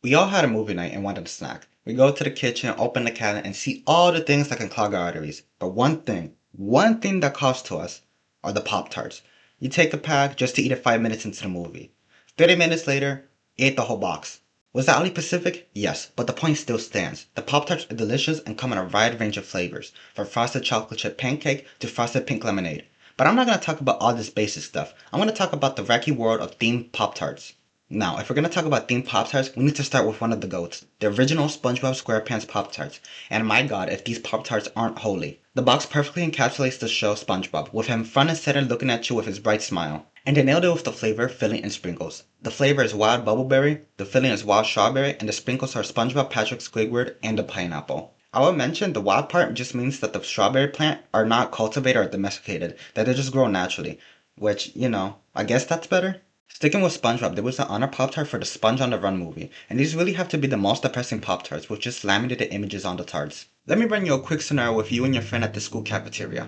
We all had a movie night and wanted a snack. We go to the kitchen, open the cabinet, and see all the things that can clog our arteries. But one thing that calls to us are the Pop Tarts. You take a pack just to eat it 5 minutes into the movie. 30 minutes later, you ate the whole box. Was that only Pacific? Yes, but the point still stands. The Pop Tarts are delicious and come in a wide range of flavors, from frosted chocolate chip pancake to frosted pink lemonade. But I'm not going to talk about all this basic stuff. I'm going to talk about the wacky world of themed Pop Tarts. Now, if we're going to talk about themed Pop-Tarts, we need to start with one of the GOATs, the original SpongeBob SquarePants Pop-Tarts. And my god, if these Pop-Tarts aren't holy. The box perfectly encapsulates the show SpongeBob, with him front and center looking at you with his bright smile. And they nailed it with the flavor, filling, and sprinkles. The flavor is wild bubbleberry, the filling is wild strawberry, and the sprinkles are SpongeBob, Patrick, Squidward, and the pineapple. I will mention the wild part just means that the strawberry plant are not cultivated or domesticated, that they just grow naturally. Which, I guess that's better. Sticking with SpongeBob, there was an honor Pop-Tart for the Sponge on the Run movie, and these really have to be the most depressing Pop-Tarts with just laminated images on the tarts. Let me run you a quick scenario with you and your friend at the school cafeteria.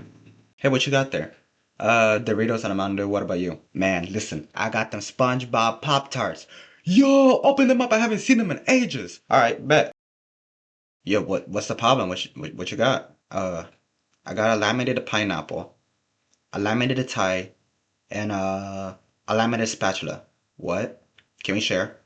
Hey, what you got there? Doritos and a Mountain Dew, what about you? Man, listen, I got them SpongeBob Pop-Tarts. Yo, open them up, I haven't seen them in ages. Alright, bet. Yo, what's the problem? What you got? I got a laminated pineapple, a laminated tie, and a laminated spatula. What? Can we share?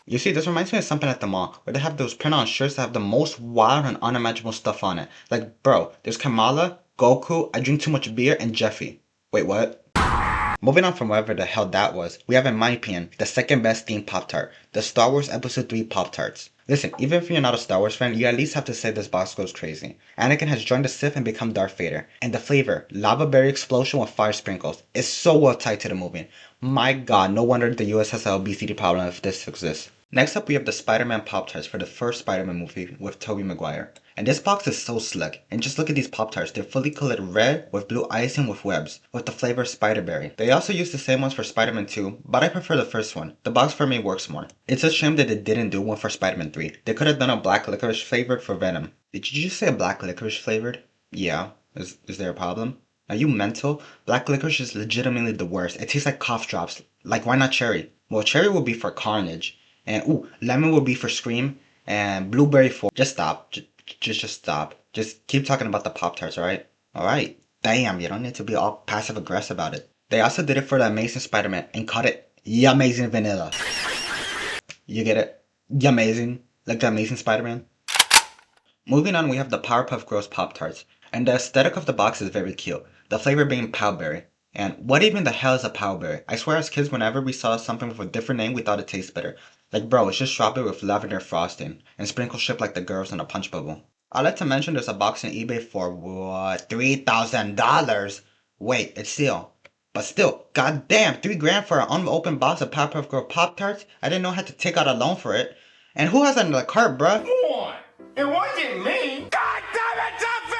You see, this reminds me of something at the mall, where they have those print-on shirts that have the most wild and unimaginable stuff on it. Like, bro, there's Kamala, Goku, I drink too much beer, and Jeffy. Wait, what? Moving on from whatever the hell that was, we have in my opinion, the second best themed Pop-Tart, the Star Wars Episode 3 Pop-Tarts. Listen, even if you're not a Star Wars fan, you at least have to say this box goes crazy. Anakin has joined the Sith and become Darth Vader, and the flavor, lava berry explosion with fire sprinkles, is so well tied to the movie. My god, no wonder the US has an obesity problem if this exists. Next up, we have the Spider-Man Pop-Tarts for the first Spider-Man movie with Tobey Maguire. And this box is so slick. And just look at these Pop-Tarts. They're fully colored red with blue icing with webs, with the flavor Spider-Berry. They also use the same ones for Spider-Man 2, but I prefer the first one. The box for me works more. It's a shame that they didn't do one for Spider-Man 3. They could have done a black licorice flavored for Venom. Did you just say a black licorice flavored? Yeah. Is there a problem? Are you mental? Black licorice is legitimately the worst. It tastes like cough drops. Like, why not cherry? Well, cherry will be for Carnage. And lemon will be for Scream, and blueberry for... Just stop. Just stop. Just keep talking about the Pop-Tarts, alright? Alright. Damn, you don't need to be all passive-aggressive about it. They also did it for the Amazing Spider-Man and called it Yamazing Vanilla. You get it? Yamazing. Like the Amazing Spider-Man. Moving on, we have the Powerpuff Girls Pop-Tarts. And the aesthetic of the box is very cute. The flavor being Powberry. And what even the hell is a Powberry? I swear as kids, whenever we saw something with a different name, we thought it tasted better. Like, bro, it's just strawberry with lavender frosting, and sprinkle shaped like the girls in a punch bubble. I'd like to mention there's a box on eBay for, what, $3,000? Wait, it's still. But still, goddamn, $3 grand for an unopened box of Powerpuff Girl Pop-Tarts? I didn't know I had to take out a loan for it. And who has that in the cart, bruh? What? It wasn't me! God damn it, Duffy!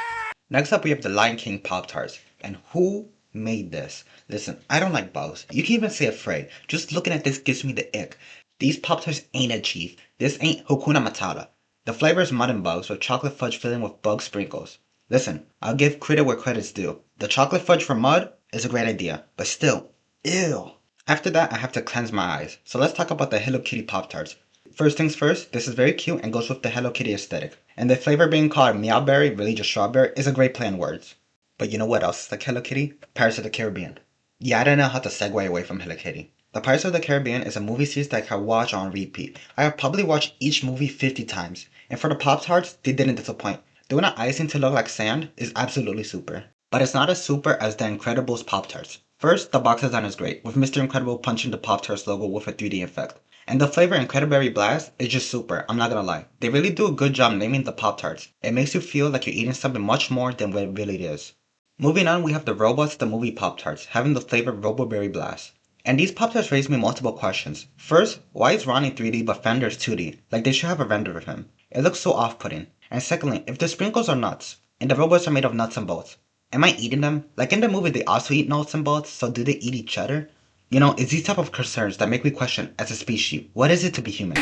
Next up, we have the Lion King Pop-Tarts. And who made this? Listen, I don't like bugs. You can even say afraid. Just looking at this gives me the ick. These Pop-Tarts ain't a chief. This ain't Hakuna Matata. The flavor is mud and bugs with chocolate fudge filling with bug sprinkles. Listen, I'll give credit where credit's due. The chocolate fudge for mud is a great idea, but still, ew. After that, I have to cleanse my eyes. So let's talk about the Hello Kitty Pop-Tarts. First things first, this is very cute and goes with the Hello Kitty aesthetic. And the flavor being called Meowberry, really just strawberry, is a great play on words. But you know what else is like Hello Kitty? Pirates of the Caribbean. Yeah, I don't know how to segue away from Hello Kitty. The Pirates of the Caribbean is a movie series that I can watch on repeat. I have probably watched each movie 50 times. And for the Pop-Tarts, they didn't disappoint. Doing an icing to look like sand is absolutely super. But it's not as super as the Incredibles Pop-Tarts. First, the box design is great, with Mr. Incredible punching the Pop-Tarts logo with a 3D effect. And the flavor Incrediberry Blast is just super, I'm not gonna lie. They really do a good job naming the Pop-Tarts. It makes you feel like you're eating something much more than what it really is. Moving on, we have the Robots the Movie Pop-Tarts, having the flavor Roboberry Blast. And these Pop-Tarts raise me multiple questions. First, why is Ronnie 3D but Fender's 2D? Like they should have a render of him. It looks so off-putting. And secondly, if the sprinkles are nuts, and the robots are made of nuts and bolts, am I eating them? Like in the movie they also eat nuts and bolts, so do they eat each other? You know, it's these type of concerns that make me question, as a species, what is it to be human?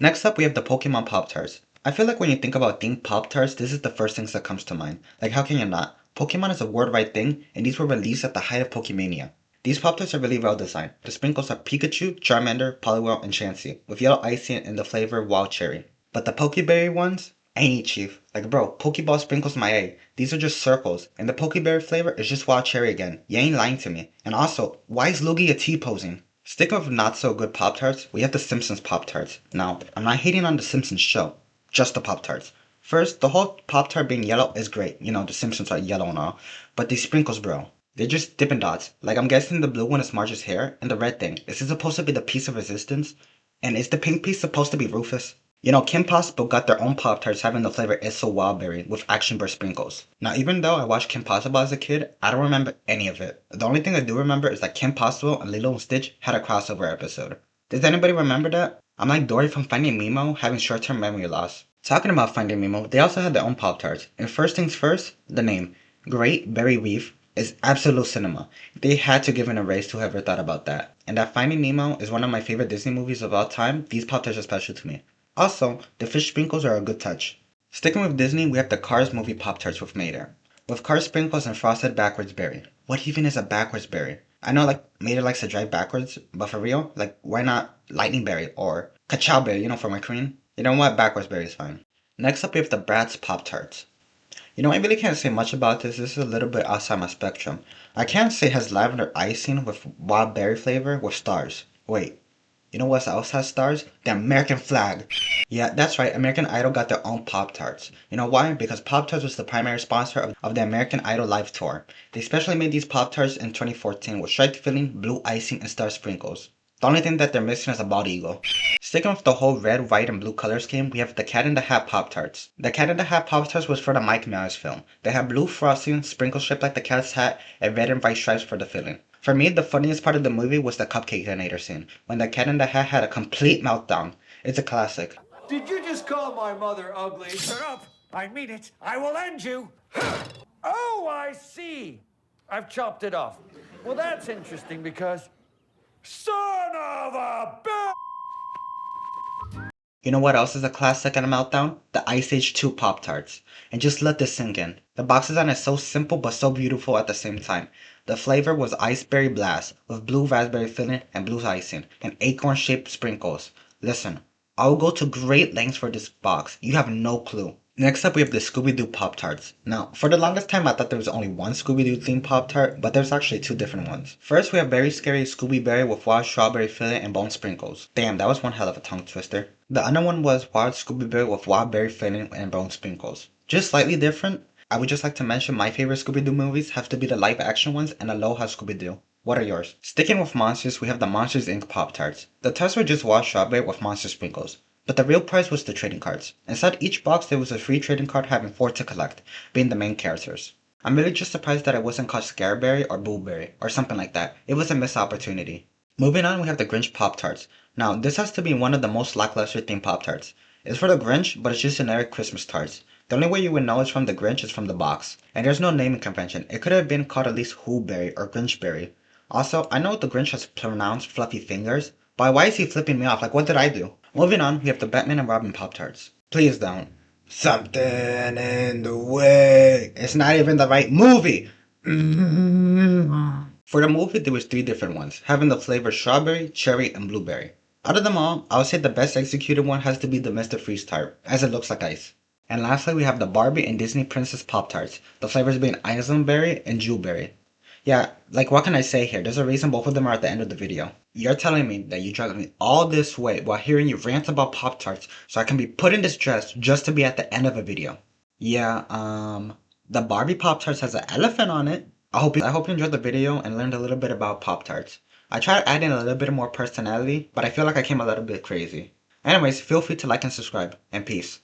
Next up, we have the Pokemon Pop-Tarts. I feel like when you think about themed Pop-Tarts, this is the first things that comes to mind. Like how can you not? Pokemon is a worldwide thing, and these were released at the height of Pokemania. These Pop-Tarts are really well designed. The sprinkles are Pikachu, Charmander, Poliwhirl, and Chansey, with yellow icing and the flavor wild cherry. But the Pokeberry ones, ain't chief. Like bro, Pokeball sprinkles my A. These are just circles, and the Pokeberry flavor is just wild cherry again. You ain't lying to me. And also, why is Lugia T-posing? Sticking with not so good Pop-Tarts, we have the Simpsons Pop-Tarts. Now, I'm not hating on the Simpsons show, just the Pop-Tarts. First, the whole Pop-Tart being yellow is great. You know, the Simpsons are yellow and all. But these sprinkles, bro, they're just Dippin' Dots. Like, I'm guessing the blue one is Marge's hair, and the red thing, is it supposed to be the piece of resistance? And is the pink piece supposed to be Rufus? You know, Kim Possible got their own Pop-Tarts having the flavor Isso Wildberry with Action Burst sprinkles. Now, even though I watched Kim Possible as a kid, I don't remember any of it. The only thing I do remember is that Kim Possible and Lilo and Stitch had a crossover episode. Does anybody remember that? I'm like Dory from Finding Nemo, having short-term memory loss. Talking about Finding Nemo, they also had their own Pop-Tarts. And first things first, the name, Great Berry Reef, is absolute cinema. They had to give an erase to whoever thought about that. And that Finding Nemo is one of my favorite Disney movies of all time. These Pop-Tarts are special to me. Also, the fish sprinkles are a good touch. Sticking with Disney, we have the Cars movie Pop-Tarts with Mater. With Cars sprinkles and frosted backwards berry. What even is a backwards berry? I know like Mater likes to drive backwards, but for real, like why not lightning berry or cacao berry, you know, for my queen? You know what, backwards berry is fine. Next up we have the Bratz Pop-Tarts. You know, I really can't say much about this. This is a little bit outside my spectrum. I can't say it has lavender icing with wild berry flavor with stars. Wait, you know what else has stars? The American flag. Yeah, that's right. American Idol got their own Pop-Tarts. You know why? Because Pop-Tarts was the primary sponsor of the American Idol Live Tour. They specially made these Pop-Tarts in 2014 with striped filling, blue icing, and star sprinkles. The only thing that they're missing is a bald eagle. Sticking with the whole red, white, and blue color scheme, we have the Cat in the Hat Pop-Tarts. The Cat in the Hat Pop-Tarts was for the Mike Myers film. They have blue frosting, sprinkles shaped like the cat's hat, and red and white stripes for the filling. For me, the funniest part of the movie was the Cupcake-inator scene, when the Cat in the Hat had a complete meltdown. It's a classic. Did you just call my mother ugly? Shut up! I mean it. I will end you. Oh, I see. I've chopped it off. Well, that's interesting because... Son of a bitch! You know what else is a classic and a meltdown? The Ice Age 2 Pop-Tarts. And just let this sink in. The box design is so simple but so beautiful at the same time. The flavor was Iceberry Blast with blue raspberry filling and blue icing and acorn-shaped sprinkles. Listen, I will go to great lengths for this box. You have no clue. Next up we have the Scooby-Doo Pop-Tarts. Now, for the longest time I thought there was only one Scooby-Doo themed Pop-Tart, but there's actually two different ones. First we have Very Scary Scooby Berry with wild strawberry filling and bone sprinkles. Damn, that was one hell of a tongue twister. The other one was Wild Scooby Berry with wild berry filling and bone sprinkles. Just slightly different. I would just like to mention my favorite Scooby-Doo movies have to be the live action ones and Aloha Scooby-Doo. What are yours? Sticking with monsters, we have the Monsters Inc. Pop-Tarts. The tarts were just wild strawberry with monster sprinkles. But the real prize was the trading cards. Inside each box there was a free trading card having 4 to collect, being the main characters. I'm really just surprised that it wasn't called Scareberry or Blueberry or something like that. It was a missed opportunity. Moving on, we have the Grinch Pop-Tarts. Now, this has to be one of the most lackluster themed Pop-Tarts. It's for the Grinch, but it's just generic Christmas tarts. The only way you would know it's from the Grinch is from the box. And there's no naming convention. It could have been called at least Whoberry or Grinchberry. Also, I know the Grinch has pronounced fluffy fingers, but why is he flipping me off? Like, what did I do? Moving on, we have the Batman and Robin Pop-Tarts. Please don't. Something in the way. It's not even the right movie. For the movie, there was 3 different ones, having the flavor strawberry, cherry, and blueberry. Out of them all, I would say the best executed one has to be the Mr. Freeze tart, as it looks like ice. And lastly, we have the Barbie and Disney Princess Pop-Tarts, the flavors being Eisenberry and Jewelberry. Yeah, like what can I say here? There's a reason both of them are at the end of the video. You're telling me that you dragged me all this way while hearing you rant about Pop-Tarts so I can be put in this dress just to be at the end of a video. Yeah, the Barbie Pop-Tarts has an elephant on it. I hope you enjoyed the video and learned a little bit about Pop-Tarts. I tried adding a little bit more personality, but I feel like I came a little bit crazy. Anyways, feel free to like and subscribe, and peace.